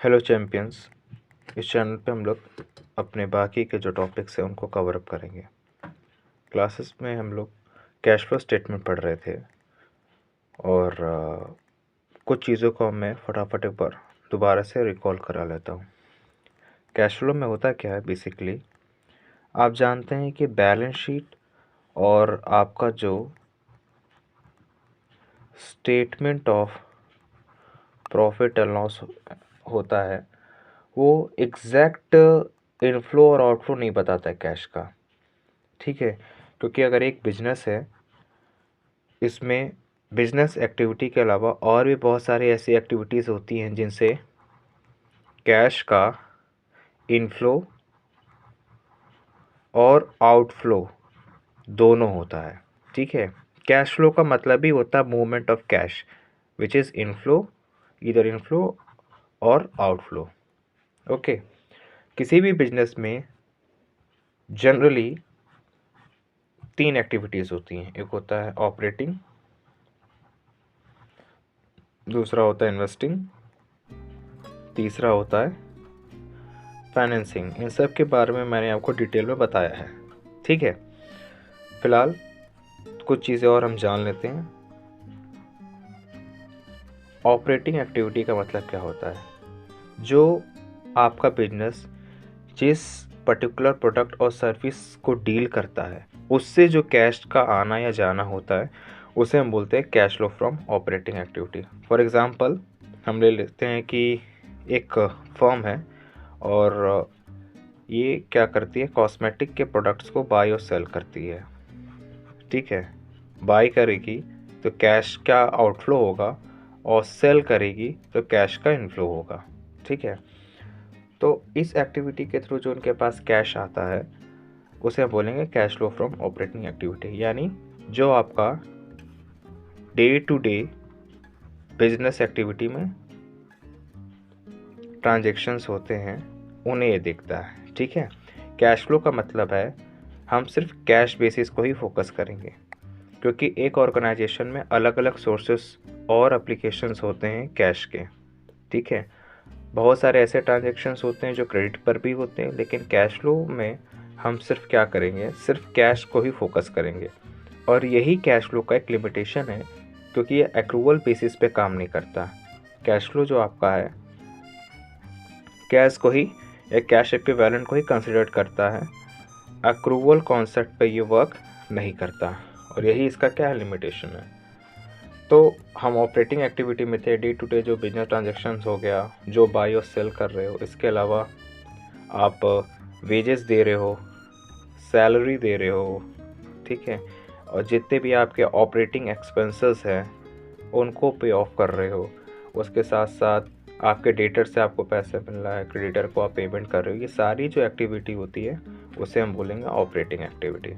Hello champions. इस channel पे हम लोग अपने बाकी के जो टॉपिक्स हैं उनको कवर अप करेंगे। क्लासेस में हम लोग कैश फ्लो स्टेटमेंट पढ़ रहे थे और कुछ चीज़ों को मैं फटाफट एक बार दोबारा से रिकॉल करा लेता हूँ। कैश फ्लो में होता क्या है बेसिकली, आप जानते हैं कि बैलेंस शीट और आपका जो statement of profit and loss होता है वो एग्जैक्ट इनफ्लो और आउटफ्लो नहीं बताता है कैश का। ठीक है, क्योंकि अगर एक बिजनेस है, इसमें बिजनेस एक्टिविटी के अलावा और भी बहुत सारी ऐसी एक्टिविटीज़ होती हैं जिनसे कैश का इनफ्लो और आउटफ्लो दोनों होता है। ठीक है, कैश फ्लो का मतलब ही होता है movement of cash which is inflow, इधर इनफ्लो और आउटफ्लो। ओके, किसी भी बिजनेस में जनरली 3 एक्टिविटीज़ होती हैं। एक होता है ऑपरेटिंग, दूसरा होता है इन्वेस्टिंग, तीसरा होता है फाइनेंसिंग। इन सब के बारे में मैंने आपको डिटेल में बताया है। ठीक है, फिलहाल कुछ चीज़ें और हम जान लेते हैं। ऑपरेटिंग एक्टिविटी का मतलब क्या होता है? जो आपका बिजनेस जिस पर्टिकुलर प्रोडक्ट और सर्विस को डील करता है उससे जो कैश का आना या जाना होता है उसे हम बोलते हैं cash flow from operating activity. For example हम ले लेते हैं कि एक फर्म है और ये क्या करती है, कॉस्मेटिक के प्रोडक्ट्स को बाय और सेल करती है। ठीक है, बाय करेगी तो कैश का आउटफ्लो होगा और सेल करेगी तो कैश का इनफ्लो होगा। ठीक है, तो इस एक्टिविटी के थ्रू जो उनके पास कैश आता है उसे हम बोलेंगे cash flow from operating activity. यानी जो आपका day to day business activity में ट्रांजैक्शंस होते हैं उन्हें ये देखता है। ठीक है, कैश फ्लो का मतलब है हम सिर्फ कैश बेसिस को ही फोकस करेंगे, क्योंकि एक ऑर्गेनाइजेशन में अलग अलग सोर्सेस और एप्लीकेशंस होते हैं कैश के। ठीक है, बहुत सारे ऐसे ट्रांजैक्शंस होते हैं जो क्रेडिट पर भी होते हैं, लेकिन कैश फ्लो में हम सिर्फ क्या करेंगे, सिर्फ कैश को ही फोकस करेंगे। और यही कैश फ्लो का एक लिमिटेशन है, क्योंकि ये एक्रूवल बेसिस पे काम नहीं करता। कैश फ्लो जो आपका है कैश को ही या कैश इक्विवेलेंट को ही कंसिडर करता है, एक्रूवल कॉन्सेप्ट पे ये वर्क नहीं करता। और यही इसका क्या है, लिमिटेशन है। तो हम ऑपरेटिंग एक्टिविटी में थे, डे टू डे जो बिजनेस ट्रांजेक्शन्स हो गया, जो बाई और सेल कर रहे हो। इसके अलावा आप वेजेस दे रहे हो, सैलरी दे रहे हो। ठीक है, और जितने भी आपके ऑपरेटिंग एक्सपेंसेस हैं उनको पे ऑफ कर रहे हो। उसके साथ साथ आपके डेटर से आपको पैसे मिल रहा है, क्रेडिटर को आप पेमेंट कर रहे हो। ये सारी जो एक्टिविटी होती है उसे हम बोलेंगे ऑपरेटिंग एक्टिविटी।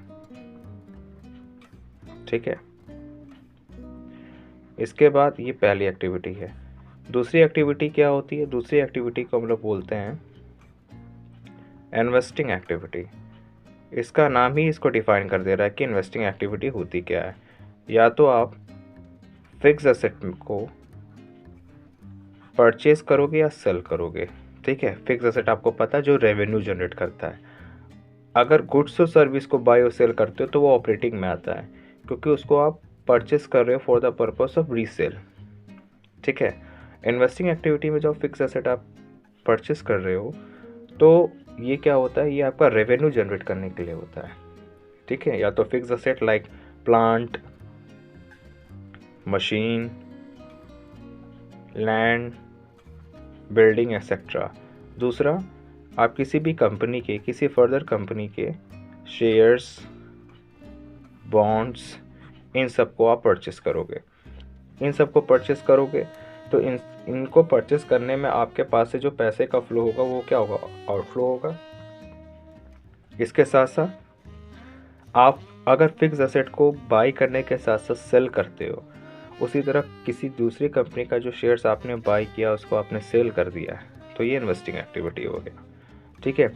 ठीक है, इसके बाद ये पहली एक्टिविटी है। दूसरी एक्टिविटी क्या होती है? दूसरी एक्टिविटी को हम लोग बोलते हैं इन्वेस्टिंग एक्टिविटी। इसका नाम ही इसको डिफाइन कर दे रहा है कि इन्वेस्टिंग एक्टिविटी होती क्या है। या तो आप फिक्स एसेट को परचेज करोगे या सेल करोगे। ठीक है, फिक्स एसेट आपको पता है जो रेवेन्यू जनरेट करता है। अगर गुड्स और सर्विस को बाय और सेल करते हो तो वो ऑपरेटिंग में आता है, क्योंकि उसको आप परचेस कर रहे हो for the purpose of resale. ठीक है, इन्वेस्टिंग एक्टिविटी में जब फिक्स एसेट आप परचेस कर रहे हो तो ये क्या होता है, ये आपका रेवेन्यू जनरेट करने के लिए होता है। ठीक है, या तो fix asset like plant, machine, land, building etcetera. दूसरा, आप किसी भी कंपनी के, किसी फर्दर कंपनी के शेयर्स, बॉन्ड्स, इन सब को आप परचेस करोगे। इन सब को परचेस करोगे तो इनको परचेस करने में आपके पास से जो पैसे का फ्लो होगा वो क्या होगा, आउटफ्लो होगा। इसके साथ साथ आप अगर फिक्स एसेट को बाई करने के साथ साथ सेल करते हो, उसी तरह किसी दूसरी कंपनी का जो शेयर्स आपने बाई किया उसको आपने सेल कर दिया है, तो ये इन्वेस्टिंग एक्टिविटी हो गया। ठीक है,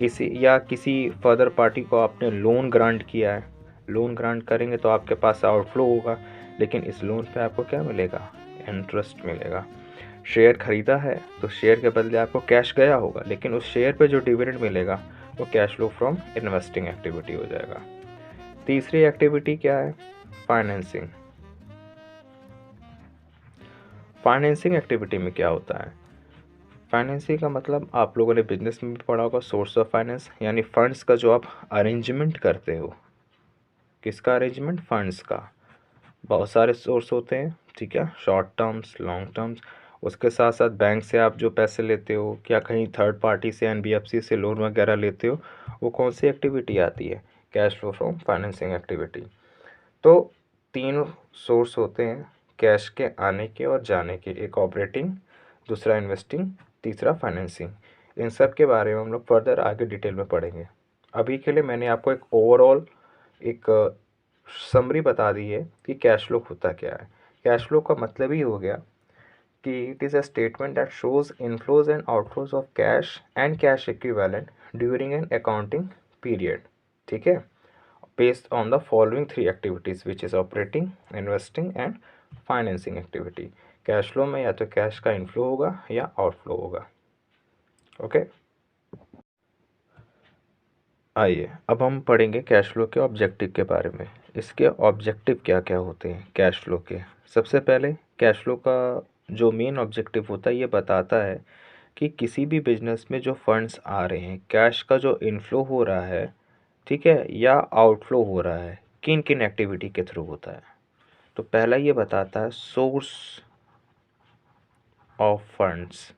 इसी या किसी फर्दर पार्टी को आपने लोन ग्रांट किया है। लोन ग्रांट करेंगे तो आपके पास आउटफ्लो होगा, लेकिन इस लोन पे आपको क्या मिलेगा, इंटरेस्ट मिलेगा। शेयर खरीदा है तो शेयर के बदले आपको कैश गया होगा, लेकिन उस शेयर पे जो डिविडेंड मिलेगा वो cash flow from investing activity हो जाएगा। तीसरी एक्टिविटी क्या है? फाइनेंसिंग। फाइनेंसिंग एक्टिविटी में क्या होता है? फाइनेंसिंग का मतलब आप लोगों ने बिजनेस में भी पढ़ा होगा, सोर्स ऑफ फाइनेंस, यानी फंड्स का जो आप अरेंजमेंट करते हो। किसका अरेंजमेंट? फंड्स का। बहुत सारे सोर्स होते हैं, ठीक है, शॉर्ट टर्म्स, लॉन्ग टर्म्स। उसके साथ साथ बैंक से आप जो पैसे लेते हो, क्या कहीं थर्ड पार्टी से एनबीएफसी से लोन वगैरह लेते हो, वो कौन सी एक्टिविटी आती है? Cash flow from financing activity. तो तीन सोर्स होते हैं कैश के आने के और जाने के, एक ऑपरेटिंग, दूसरा इन्वेस्टिंग, तीसरा फाइनेंसिंग। इन सब के बारे में हम लोग फर्दर आगे डिटेल में पढ़ेंगे। अभी के लिए मैंने आपको एक ओवरऑल एक समरी बता दी है कि कैश फ्लो होता क्या है। कैश फ्लो का मतलब ही हो गया कि it is a statement that shows inflows and outflows of cash and cash equivalent during an accounting period, ठीक है, based on the following three activities which is operating, investing and financing activity। Cash flow में या तो cash का inflow होगा या outflow होगा। Okay, आइए अब हम पढ़ेंगे कैश फ्लो के ऑब्जेक्टिव के बारे में। इसके ऑब्जेक्टिव क्या क्या होते हैं कैश फ्लो के? सबसे पहले कैश फ्लो का जो मेन ऑब्जेक्टिव होता है ये बताता है कि किसी भी बिजनेस में जो फंड्स आ रहे हैं, कैश का जो इनफ्लो हो रहा है, ठीक है, या आउटफ्लो हो रहा है, किन किन एक्टिविटी के थ्रू होता है। तो पहला ये बताता है सोर्स ऑफ फंड्स,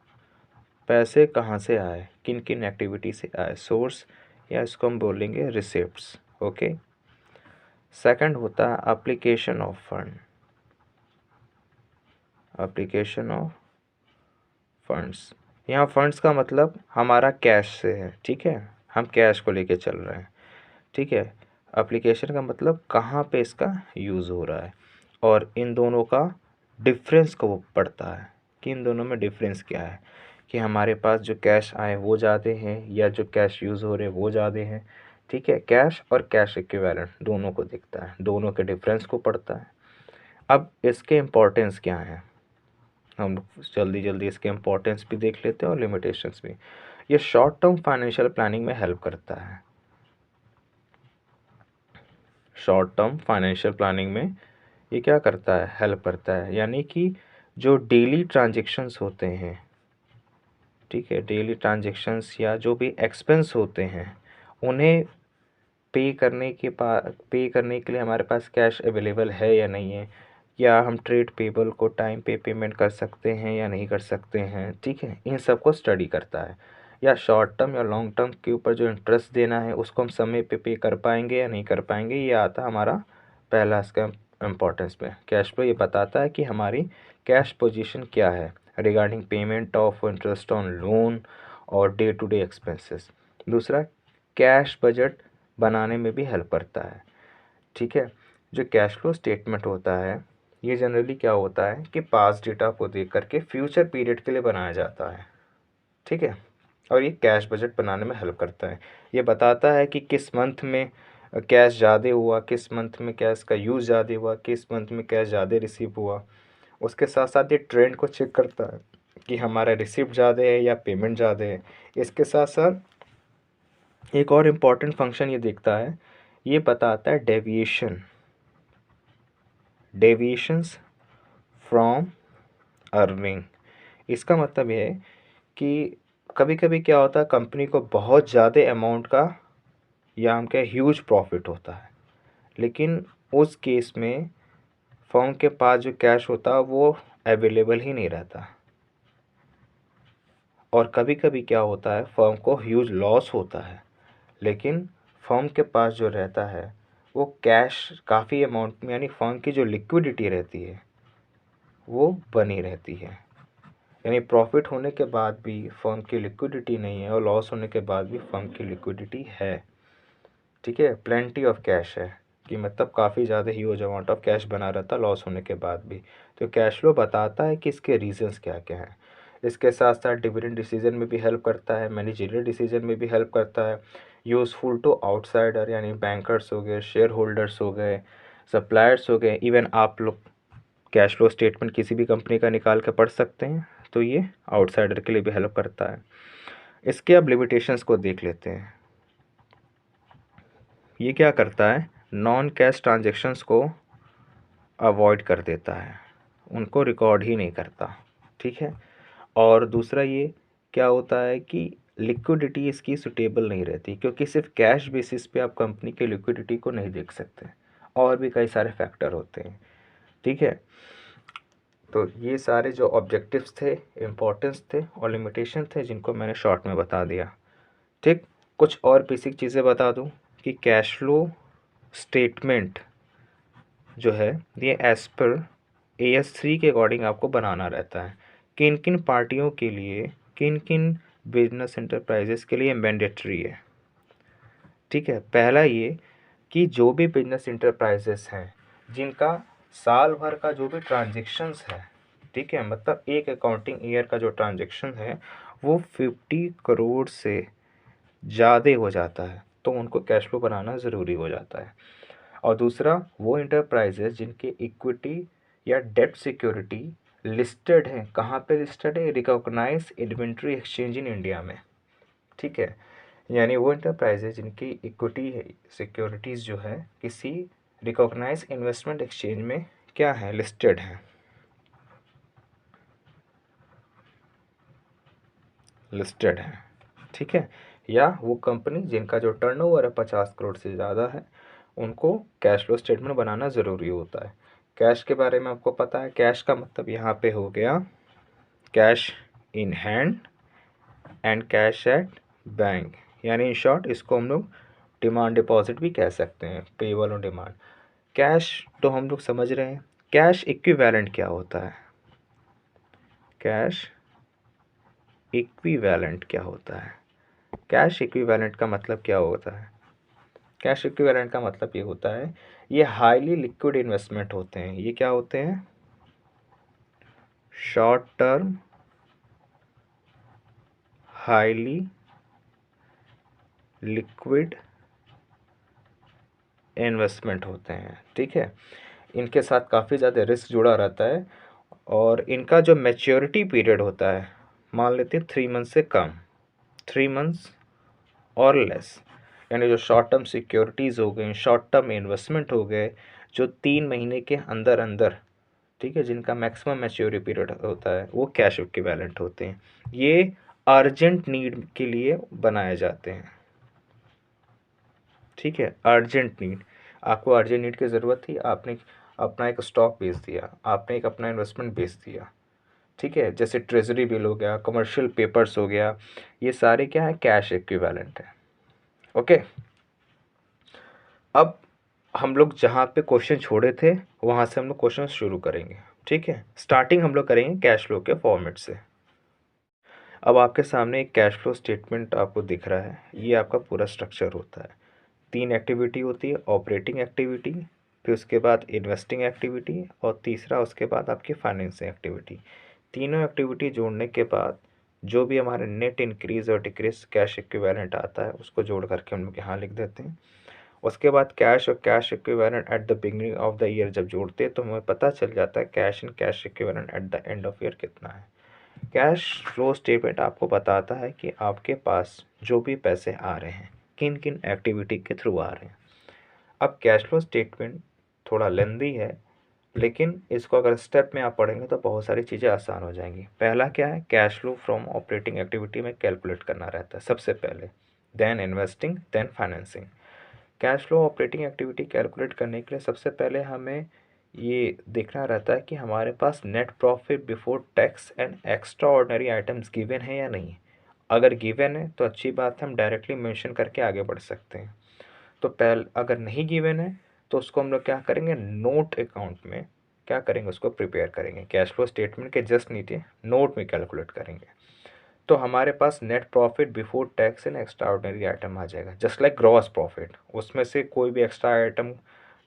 पैसे कहाँ से आए, किन किन एक्टिविटी से आए, सोर्स, या इसको हम बोलेंगे रिसिप्ट्स। ओके। सेकंड होता है application of fund, application of funds. यहाँ फंड्स का मतलब हमारा कैश से है, ठीक है, हम कैश को लेके चल रहे हैं, ठीक है। एप्लीकेशन का मतलब कहाँ पे इसका यूज़ हो रहा है, और इन दोनों का डिफरेंस को वो पढ़ता है कि इन दोनों में डिफरेंस क्या है, कि हमारे पास जो कैश आए वो ज़्यादा हैं या जो कैश यूज़ हो रहे वो ज़्यादा हैं, ठीक है। कैश और कैश इक्विवेलेंट दोनों को दिखता है, दोनों के डिफरेंस को पढ़ता है। अब इसके इम्पोर्टेंस क्या हैं, हम जल्दी जल्दी इसके इम्पोर्टेंस भी देख लेते हैं और लिमिटेशंस भी। ये शॉर्ट टर्म फाइनेंशियल प्लानिंग में हेल्प करता है। शॉर्ट टर्म फाइनेंशियल प्लानिंग में ये क्या करता है? हेल्प करता है, यानी कि जो डेली ट्रांजेक्शन्स होते हैं, ठीक है, डेली ट्रांजेक्शन्स या जो भी एक्सपेंस होते हैं, उन्हें पे करने के लिए हमारे पास कैश अवेलेबल है या नहीं है, या हम ट्रेड पेबल को टाइम पे पेमेंट कर सकते हैं या नहीं कर सकते हैं, ठीक है, इन सब को स्टडी करता है। या शॉर्ट टर्म या लॉन्ग टर्म के ऊपर जो इंटरेस्ट देना है उसको हम समय पे कर पाएंगे या नहीं कर पाएंगे, ये आता है हमारा पहला इसका इम्पोर्टेंस पे। कैश फ्लो ये बताता है कि हमारी कैश पोजीशन क्या है regarding payment of interest on loan और डे टू डे एक्सपेंसेस। दूसरा, कैश बजट बनाने में भी हेल्प करता है, ठीक है। जो कैश फ्लो स्टेटमेंट होता है ये जनरली क्या होता है कि पास्ट डेटा को देख करके फ्यूचर पीरियड के लिए बनाया जाता है, ठीक है, और ये कैश बजट बनाने में हेल्प करता है। ये बताता है कि किस मंथ में कैश ज़्यादा हुआ, किस मंथ में कैश का यूज़ ज़्यादा हुआ, किस मंथ में कैश ज़्यादा रिसीव हुआ। उसके साथ साथ ये ट्रेंड को चेक करता है कि हमारा रिसिप्ट ज़्यादा है या पेमेंट ज़्यादा है। इसके साथ साथ एक और इम्पॉर्टेंट फंक्शन ये देखता है, ये बताता है डेविएशंस फ्रॉम अर्निंग। इसका मतलब ये है कि कभी कभी क्या होता है, कंपनी को बहुत ज़्यादा अमाउंट का या हम कहें ह्यूज प्रॉफिट होता है, लेकिन उस केस में फर्म के पास जो कैश होता है वो अवेलेबल ही नहीं रहता। और कभी कभी क्या होता है, फर्म को ह्यूज लॉस होता है, लेकिन फर्म के पास जो रहता है वो कैश काफ़ी अमाउंट में, यानी फर्म की जो लिक्विडिटी रहती है वो बनी रहती है। यानी प्रॉफिट होने के बाद भी फर्म की लिक्विडिटी नहीं है और लॉस होने के बाद भी फर्म की लिक्विडिटी है, ठीक है, प्लेंटी ऑफ कैश है, कि मतलब काफ़ी ज़्यादा ह्यूज अमाउंट ऑफ कैश बना रहता लॉस होने के बाद भी। तो कैश फ्लो बताता है कि इसके रीजंस क्या क्या हैं। इसके साथ साथ डिविडेंड डिसीजन में भी हेल्प करता है, मैनेजरियल डिसीजन में भी हेल्प करता है, यूज़फुल टू आउटसाइडर यानी बैंकर्स हो गए, शेयर होल्डर्स हो गए, सप्लायर्स हो गए, इवन आप लोग कैश फ्लो स्टेटमेंट किसी भी कंपनी का निकाल के पढ़ सकते हैं, तो ये आउटसाइडर के लिए भी हेल्प करता है। इसके अब लिमिटेशंस को देख लेते हैं। ये क्या करता है, नॉन कैश ट्रांजेक्शन्स को अवॉइड कर देता है, उनको रिकॉर्ड ही नहीं करता, ठीक है। और दूसरा ये क्या होता है कि लिक्विडिटी इसकी सुटेबल नहीं रहती, क्योंकि सिर्फ कैश बेसिस पे आप कंपनी के लिक्विडिटी को नहीं देख सकते, और भी कई सारे फैक्टर होते हैं, ठीक है। तो ये सारे जो ऑब्जेक्टिव्स थे, इम्पोर्टेंस थे और लिमिटेशन थे, जिनको मैंने शॉर्ट में बता दिया, ठीक। कुछ और बेसिक चीज़ें बता दूं कि कैश फ्लो स्टेटमेंट जो है ये एज़ पर AS3 के अकॉर्डिंग आपको बनाना रहता है। किन किन पार्टियों के लिए, किन किन बिजनेस एंटरप्राइजेस के लिए मैंडेटरी है, ठीक है। पहला ये कि जो भी बिजनेस इंटरप्राइजेस हैं जिनका साल भर का जो भी ट्रांजेक्शन्स है, ठीक है, मतलब एक अकाउंटिंग ईयर का जो ट्रांजेक्शन है वो 50 करोड़ से ज़्यादा हो जाता है, तो उनको कैश फ्लो बनाना ज़रूरी हो जाता है। और दूसरा वो इंटरप्राइजेस जिनकी इक्विटी या डेट सिक्योरिटी लिस्टेड है, कहाँ पे लिस्टेड है, recognize inventory exchange in India में, ठीक है। यानी वो इंटरप्राइजेज जिनकी इक्विटी सिक्योरिटीज़ जो है किसी रिकॉग्नाइज इन्वेस्टमेंट एक्सचेंज में क्या है, लिस्टेड है, लिस्टेड है, ठीक है। या वो कंपनी जिनका जो टर्नओवर है 50 करोड़ से ज़्यादा है, उनको कैश फ्लो स्टेटमेंट बनाना ज़रूरी होता है। कैश के बारे में आपको पता है, कैश का मतलब यहाँ पे हो गया cash in hand and cash at bank, यानी इन शॉर्ट इसको हम लोग डिमांड डिपॉजिट भी कह सकते हैं, पेबल और डिमांड। कैश तो हम लोग समझ रहे हैं। कैश इक्विवेलेंट क्या होता है, कैश इक्विवेलेंट क्या होता है, कैश इक्विवेलेंट का मतलब क्या होता है, कैश इक्विवेलेंट का मतलब ये होता है ये हाईली लिक्विड इन्वेस्टमेंट होते हैं। ये क्या होते हैं, short term highly liquid investment होते हैं, ठीक है। इनके साथ काफ़ी ज़्यादा रिस्क जुड़ा रहता है और इनका जो मैच्योरिटी पीरियड होता है, मान लेते हैं 3 मंथ से कम, 3 मंथ्स और लेस, यानी जो शॉर्ट टर्म सिक्योरिटीज़ हो गई, शॉर्ट टर्म इन्वेस्टमेंट हो गए, जो 3 महीने के अंदर अंदर, ठीक है, जिनका मैक्सिमम मैच्योरिटी पीरियड होता है, वो कैश इक्विवेलेंट होते हैं। ये अर्जेंट नीड के लिए बनाए जाते हैं, ठीक है। अर्जेंट नीड, आपको अर्जेंट नीड की ज़रूरत थी, आपने अपना एक स्टॉक बेच दिया, आपने एक अपना इन्वेस्टमेंट बेच दिया, ठीक है। जैसे ट्रेजरी बिल हो गया, कमर्शियल पेपर्स हो गया, ये सारे क्या है, कैश इक्विवेलेंट है, ओके। अब हम लोग जहाँ पे क्वेश्चन छोड़े थे वहाँ से हम लोग क्वेश्चन शुरू करेंगे, ठीक है। स्टार्टिंग हम लोग करेंगे कैश फ्लो के फॉर्मेट से। अब आपके सामने एक कैश फ्लो स्टेटमेंट आपको दिख रहा है, ये आपका पूरा स्ट्रक्चर होता है। 3 एक्टिविटी होती है, ऑपरेटिंग एक्टिविटी, फिर उसके बाद इन्वेस्टिंग एक्टिविटी और तीसरा उसके बाद आपकी फाइनेंसिंग एक्टिविटी। तीनों एक्टिविटी जोड़ने के बाद जो भी हमारे नेट इंक्रीज़ और डिक्रीज कैश इक्विवेलेंट आता है उसको जोड़ करके हम लोग यहाँ लिख देते हैं। उसके बाद कैश और cash equivalent at the beginning of the year जब जोड़ते हैं तो हमें पता चल जाता है cash and cash equivalent eight the end of year कितना है। कैश फ्लो स्टेटमेंट आपको बताता है कि आपके पास जो भी पैसे आ रहे हैं किन किन एक्टिविटी के थ्रू आ रहे हैं। अब कैश फ्लो स्टेटमेंट थोड़ा लेंदी है, लेकिन इसको अगर स्टेप में आप पढ़ेंगे तो बहुत सारी चीज़ें आसान हो जाएंगी। पहला क्या है, cash flow from operating activity में कैलकुलेट करना रहता है सबसे पहले, then investing, then financing. Cash flow operating activity calculate करने के लिए सबसे पहले हमें ये देखना रहता है कि हमारे पास net profit before tax and extraordinary items given है या नहीं। अगर गिवन है तो अच्छी बात है, हम डायरेक्टली मेंशन करके आगे बढ़ सकते हैं। तो पहले अगर नहीं गिवन है तो उसको हम लोग क्या करेंगे, नोट अकाउंट में क्या करेंगे, उसको प्रिपेयर करेंगे, कैश फ्लो स्टेटमेंट के जस्ट नीचे नोट में कैलकुलेट करेंगे। तो हमारे पास net profit before tax and extraordinary item आ जाएगा, जस्ट लाइक ग्रॉस प्रॉफिट। उसमें से कोई भी एक्स्ट्रा आइटम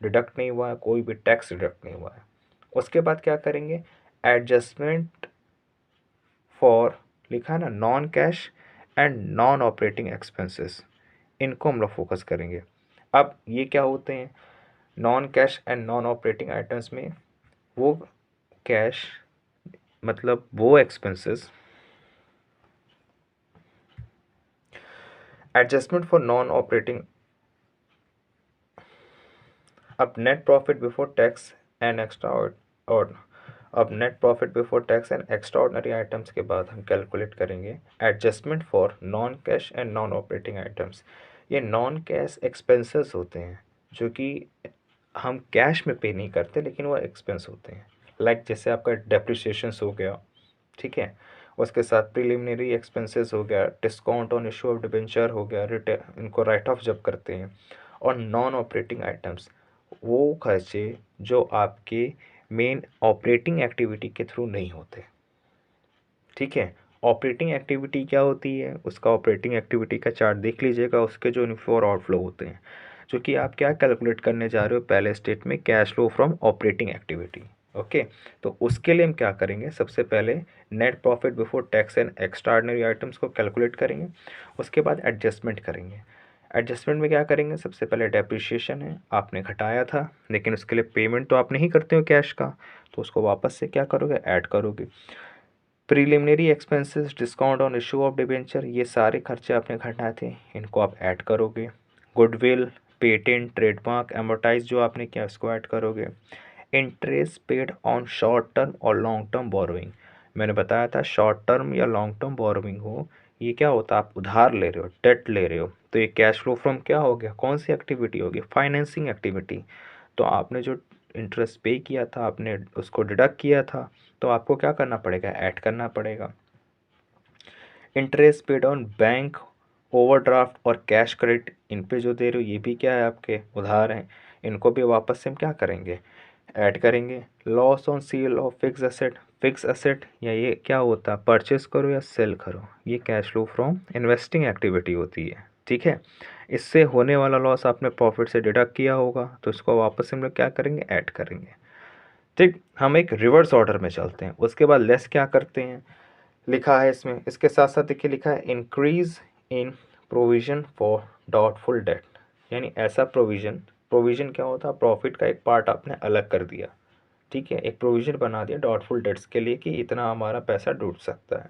डिडक्ट नहीं हुआ है, कोई भी टैक्स डिडक्ट नहीं हुआ है। उसके बाद क्या करेंगे, एडजस्टमेंट फॉर, लिखा है ना, non cash and non operating expenses, इनको हम लोग फोकस करेंगे। अब ये क्या होते हैं, non cash and non operating items में वो कैश मतलब वो expenses adjustment for non operating. अब net profit before tax and extra और अब net profit before tax and extraordinary items के बाद हम कैलकुलेट करेंगे adjustment for non cash and non operating items. ये नॉन कैश एक्सपेंसेस होते हैं जो कि हम कैश में पे नहीं करते, लेकिन वो एक्सपेंस होते हैं। लाइक जैसे आपका डेप्रिसिएशंस हो गया, ठीक है, उसके साथ प्रिलिमिनरी एक्सपेंसेस हो गया, discount on issue of debenture हो गया, रिटर्न इनको राइट ऑफ जब करते हैं। और नॉन ऑपरेटिंग आइटम्स वो खर्चे जो आपके मेन ऑपरेटिंग एक्टिविटी के थ्रू नहीं होते, ठीक है। ऑपरेटिंग एक्टिविटी क्या होती है, उसका ऑपरेटिंग एक्टिविटी का चार्ट देख लीजिएगा, उसके जो इनफ्लो और आउटफ्लो होते हैं, जो कि आप क्या कैलकुलेट करने जा रहे हो पहले स्टेट में, cash flow from operating activity. Okay, तो उसके लिए हम क्या करेंगे, सबसे पहले net profit before tax and extraordinary items को कैलकुलेट करेंगे, उसके बाद एडजस्टमेंट करेंगे। एडजस्टमेंट में क्या करेंगे, सबसे पहले डेप्रिसिएशन है, आपने घटाया था लेकिन उसके लिए पेमेंट तो आप नहीं करते हो कैश का, तो उसको वापस से क्या करोगे, ऐड करोगे। Preliminary expenses, discount on issue of debenture, ये सारे खर्चे आपने घटाए थे, इनको आप ऐड करोगे। गुडविल, पेटेंट, ट्रेडमार्क, एमोटाइज जो आपने किया उसको ऐड करोगे। Interest paid on short term और लॉन्ग टर्म बोरोइंग, मैंने बताया था शॉर्ट टर्म या लॉन्ग टर्म बोरोइंग हो, ये क्या होता है, आप उधार ले रहे हो, डेट ले रहे हो, तो ये कैश फ्लो फ्रॉम क्या हो गया, कौन सी एक्टिविटी होगी, फाइनेंसिंग एक्टिविटी। तो आपने जो इंटरेस्ट पे किया था, आपने उसको डिडक्ट किया था, तो आपको क्या करना पड़ेगा, ऐड करना पड़ेगा। Interest paid on bank overdraft और कैश क्रेडिट, इन पे जो दे रहे हो ये भी क्या है, आपके उधार हैं, इनको भी वापस से हम क्या करेंगे, ऐड करेंगे। Loss on sale of fix asset, fix asset या ये क्या होता है, परचेस करो या सेल करो, ये cash flow from investing activity होती है, ठीक है। इससे होने वाला लॉस आपने प्रॉफिट से डिडक्ट किया होगा, तो इसको वापस हम लोग क्या करेंगे, ऐड करेंगे। ठीक, हम एक रिवर्स ऑर्डर में चलते हैं, उसके बाद लेस क्या करते हैं, लिखा है इसमें, इसके साथ साथ देखिए लिखा है increase in provision for doubtful debt, यानी ऐसा प्रोविजन, प्रोविजन क्या होता है, प्रॉफिट का एक पार्ट आपने अलग कर दिया, ठीक है, एक प्रोविजन बना दिया डाउटफुल डेट्स के लिए कि इतना हमारा पैसा डूब सकता है,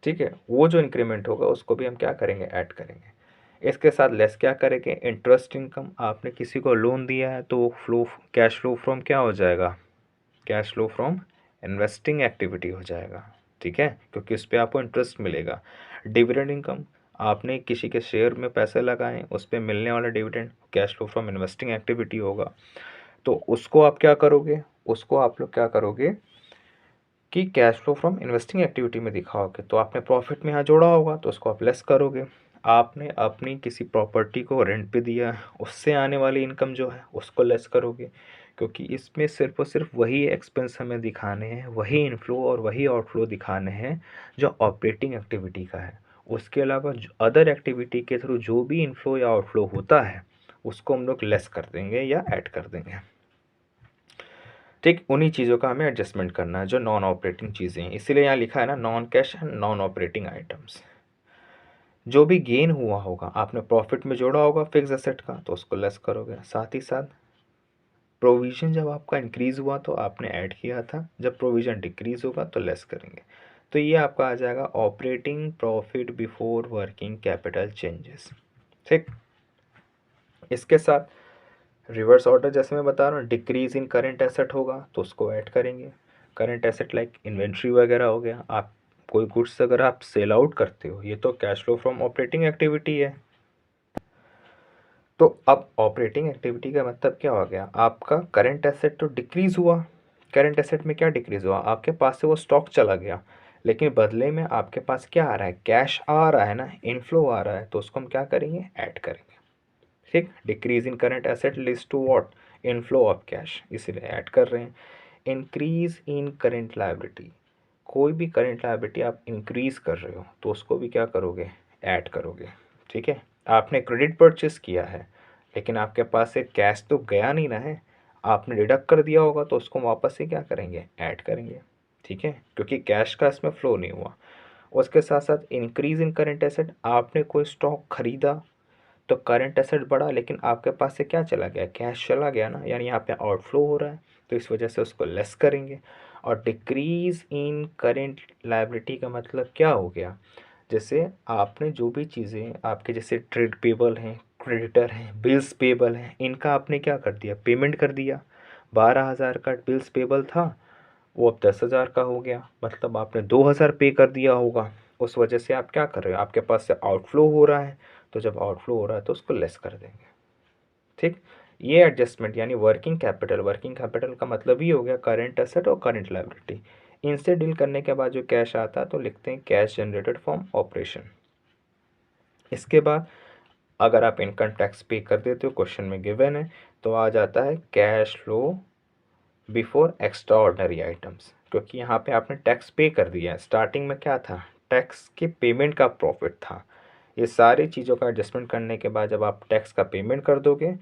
ठीक है। वो जो इंक्रीमेंट होगा उसको भी हम क्या करेंगे, ऐड करेंगे। इसके साथ लेस क्या करेंगे, इंटरेस्ट इनकम, आपने किसी को लोन दिया है तो वो फ्लो, कैश फ्लो फ्रॉम क्या हो जाएगा, cash flow from investing activity हो जाएगा, ठीक है, क्योंकि उस पर आपको इंटरेस्ट मिलेगा। डिविडेंड इनकम, आपने किसी के शेयर में पैसे लगाए, उस पर मिलने वाला dividend cash flow from investing activity होगा, तो उसको आप क्या करोगे, उसको आप लोग क्या करोगे कि cash flow from investing activity में दिखाओगे, तो आपने प्रॉफिट में यहाँ जोड़ा होगा तो उसको आप लेस करोगे। आपने अपनी किसी प्रॉपर्टी को रेंट पे दिया, उससे आने वाली इनकम जो है उसको लेस करोगे, क्योंकि इसमें सिर्फ और सिर्फ वही एक्सपेंस हमें दिखाने हैं, वही इनफ्लो और वही आउटफ्लो दिखाने हैं जो ऑपरेटिंग एक्टिविटी का है। उसके अलावा अदर एक्टिविटी के थ्रू जो भी इनफ्लो या आउटफ्लो होता है उसको हम लोग लेस कर देंगे या ऐड कर देंगे, ठीक। उन्हीं चीज़ों का हमें एडजस्टमेंट करना है जो नॉन ऑपरेटिंग चीज़ें हैं, इसीलिए यहाँ लिखा है ना non cash and non operating items. जो भी गेन हुआ होगा आपने प्रॉफिट में जोड़ा होगा फिक्स एसेट का, तो उसको लेस करोगे। साथ ही साथ प्रोविज़न जब आपका इंक्रीज़ हुआ तो आपने ऐड किया था, जब प्रोविज़न डिक्रीज़ होगा तो लेस करेंगे। तो ये आपका आ जाएगा operating profit before working capital changes, ठीक। इसके साथ रिवर्स ऑर्डर जैसे मैं बता रहा हूँ, डिक्रीज इन करंट एसेट होगा तो उसको ऐड करेंगे। करंट एसेट लाइक इन्वेंट्री वगैरह हो गया, आप कोई गुड्स अगर आप सेल आउट करते हो, ये तो cash flow from operating activity है। तो अब ऑपरेटिंग एक्टिविटी का मतलब क्या हो गया, आपका करंट एसेट तो डिक्रीज हुआ, करंट एसेट में क्या डिक्रीज हुआ, आपके पास से वो स्टॉक चला गया, लेकिन बदले में आपके पास क्या आ रहा है, कैश आ रहा है ना, इनफ्लो आ रहा है, तो उसको हम क्या करेंगे, ऐड करेंगे, ठीक। Decrease in current asset leads to what, inflow of cash, इसीलिए ऐड कर रहे हैं। इंक्रीज इन करंट लायबिलिटी, कोई भी करंट लायबिलिटी आप इंक्रीज कर रहे हो तो उसको भी क्या करोगे, ऐड करोगे, ठीक है। आपने क्रेडिट परचेस किया है लेकिन आपके पास से कैश तो गया नहीं ना है, आपने डिडक्ट कर दिया होगा तो उसको वापस से क्या करेंगे, ऐड करेंगे, ठीक है, क्योंकि कैश का इसमें फ्लो नहीं हुआ। उसके साथ साथ इंक्रीज इन करंट एसेट, आपने कोई स्टॉक खरीदा तो करंट एसेट बढ़ा लेकिन आपके पास से क्या चला गया, कैश चला गया ना, यानी यहाँ पे आउटफ्लो हो रहा है, तो इस वजह से उसको लेस करेंगे। और डिक्रीज इन करेंट लायबिलिटी का मतलब क्या हो गया, जैसे आपने जो भी चीज़ें आपके जैसे ट्रेड पेबल हैं, क्रेडिटर हैं, बिल्स पेबल हैं, इनका आपने क्या कर दिया, पेमेंट कर दिया। 12,000 का बिल्स पेबल था, वो अब 10,000 का हो गया, मतलब आपने 2,000 पे कर दिया होगा। उस वजह से आप क्या कर रहे हो, आपके पास से आउटफ्लो हो रहा है, तो जब आउटफ्लो हो रहा है तो उसको लेस कर देंगे। ठीक, ये एडजस्टमेंट यानी वर्किंग कैपिटल का मतलब ही हो गया करेंट एसेट और करेंट लायबिलिटी। इनसे डील करने के बाद जो कैश आता है तो लिखते हैं कैश जनरेटेड फ्रॉम ऑपरेशन। इसके बाद अगर आप इनकम टैक्स पे कर देते हो, क्वेश्चन में गिवन है, तो आ जाता है cash flow before extra ordinary items, क्योंकि यहाँ पे आपने टैक्स पे कर दिया है। स्टार्टिंग में क्या था, टैक्स के पेमेंट का प्रॉफिट था। ये सारी चीज़ों का एडजस्टमेंट करने के बाद जब आप टैक्स का पेमेंट कर दोगे,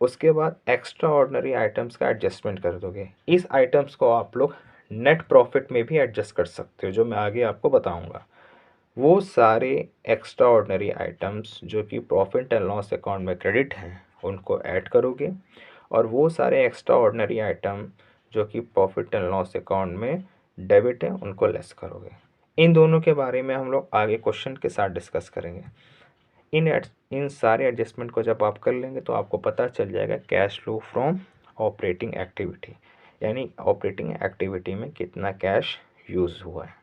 उसके बाद एक्स्ट्रा ऑर्डनरी आइटम्स का एडजस्टमेंट कर दोगे। इस आइटम्स को आप लोग नेट प्रॉफिट में भी एडजस्ट कर सकते हो, जो मैं आगे आपको बताऊँगा। वो सारे एक्स्ट्रा ऑर्डनरी आइटम्स जो कि प्रॉफिट एंड लॉस अकाउंट में क्रेडिट हैं, उनको ऐड करोगे, और वो सारे एक्स्ट्रा ऑर्डनरी आइटम जो कि प्रॉफिट एंड लॉस अकाउंट में डेबिट है, उनको लेस करोगे। इन दोनों के बारे में हम लोग आगे क्वेश्चन के साथ डिस्कस करेंगे। इन सारे एडजस्टमेंट को जब आप कर लेंगे तो आपको पता चल जाएगा cash flow from operating activity, यानी ऑपरेटिंग एक्टिविटी में कितना कैश यूज़ हुआ है।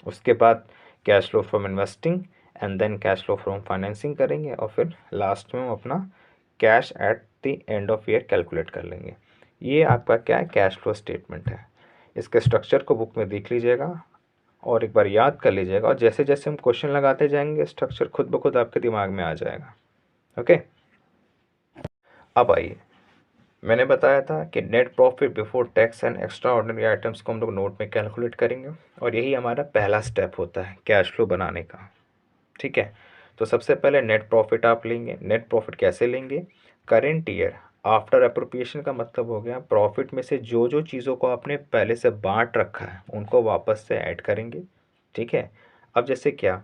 उसके बाद cash flow from investing and then cash flow from financing करेंगे, और फिर लास्ट में हम अपना cash at the end of year calculate कर लेंगे। ये आपका क्या है, कैश फ्लो स्टेटमेंट है। इसके स्ट्रक्चर को बुक में देख लीजिएगा और एक बार याद कर लीजिएगा, और जैसे जैसे हम क्वेश्चन लगाते जाएंगे स्ट्रक्चर खुद ब खुद आपके दिमाग में आ जाएगा। ओके, अब आइए, मैंने बताया था कि net profit before tax and extra ordinary items को हम लोग नोट में कैलकुलेट करेंगे, और यही हमारा पहला स्टेप होता है कैश फ्लो बनाने का। ठीक है, तो सबसे पहले नेट प्रॉफिट आप लेंगे। नेट प्रॉफिट कैसे लेंगे, करेंट ईयर आफ्टर अप्रोप्रिएशन का मतलब हो गया प्रॉफिट में से जो जो चीज़ों को आपने पहले से बांट रखा है उनको वापस से ऐड करेंगे। ठीक है, अब जैसे क्या,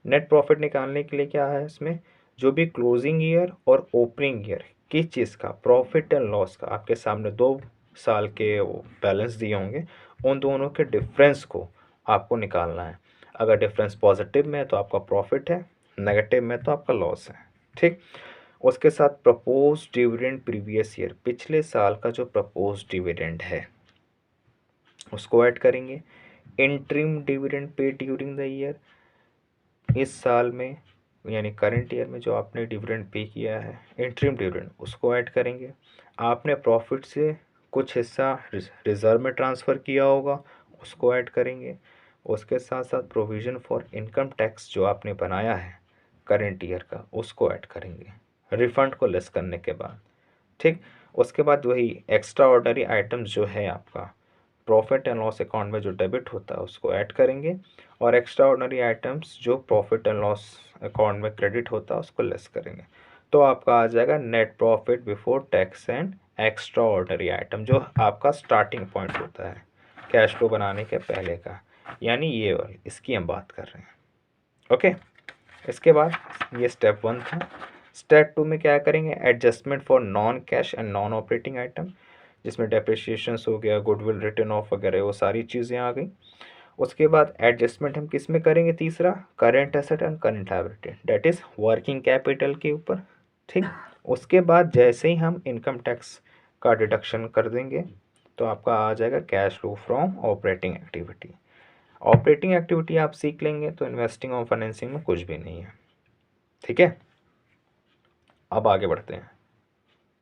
नेट प्रॉफिट निकालने के लिए क्या है इसमें, जो भी क्लोजिंग ईयर और ओपनिंग ईयर किस चीज़ का, प्रॉफिट एंड लॉस का, आपके सामने 2 साल के वो बैलेंस दिए होंगे, उन दोनों के डिफरेंस को आपको निकालना है। अगर डिफरेंस पॉजिटिव में है तो आपका प्रॉफिट है, नेगेटिव में तो आपका लॉस है। ठीक, उसके साथ प्रपोज डिविडेंड प्रीवियस ईयर, पिछले साल का जो प्रपोज डिविडेंड है उसको ऐड करेंगे। Interim dividend pay during the year, इस साल में यानी करंट ईयर में जो आपने डिविडेंड पे किया है इंटरिम डिविडेंड, उसको ऐड करेंगे। आपने प्रॉफिट से कुछ हिस्सा रिजर्व में ट्रांसफ़र किया होगा, उसको ऐड करेंगे। उसके साथ साथ प्रोविज़न फॉर इनकम टैक्स जो आपने बनाया है करंट ईयर का, उसको ऐड करेंगे रिफंड को लेस करने के बाद। ठीक, उसके बाद वही एक्स्ट्रा ऑर्डनरी आइटम्स जो है आपका प्रॉफिट एंड लॉस अकाउंट में जो डेबिट होता है उसको ऐड करेंगे, और एक्स्ट्रा ऑर्डनरी आइटम्स जो प्रॉफिट एंड लॉस अकाउंट में क्रेडिट होता है उसको लेस करेंगे। तो आपका आ जाएगा net profit before tax and extra ordinary item, जो आपका स्टार्टिंग पॉइंट होता है कैश फ्लो बनाने के पहले का, यानी ये वाली, इसकी हम बात कर रहे हैं। ओके, इसके बाद ये स्टेप 1 था। स्टेप 2 में क्या करेंगे, adjustment for non cash and non operating item, जिसमें डेप्रिसिएशंस हो गया, गुडविल रिटर्न ऑफ वगैरह, वो सारी चीज़ें आ गई। उसके बाद एडजस्टमेंट हम किस में करेंगे, तीसरा current asset and current liability, that is working capital के ऊपर। ठीक, उसके बाद जैसे ही हम इनकम टैक्स का डिडक्शन कर देंगे तो आपका आ जाएगा cash flow from operating activity. Operating activity आप सीख लेंगे तो इन्वेस्टिंग और फाइनेंसिंग में कुछ भी नहीं है। ठीक है, अब आगे बढ़ते हैं।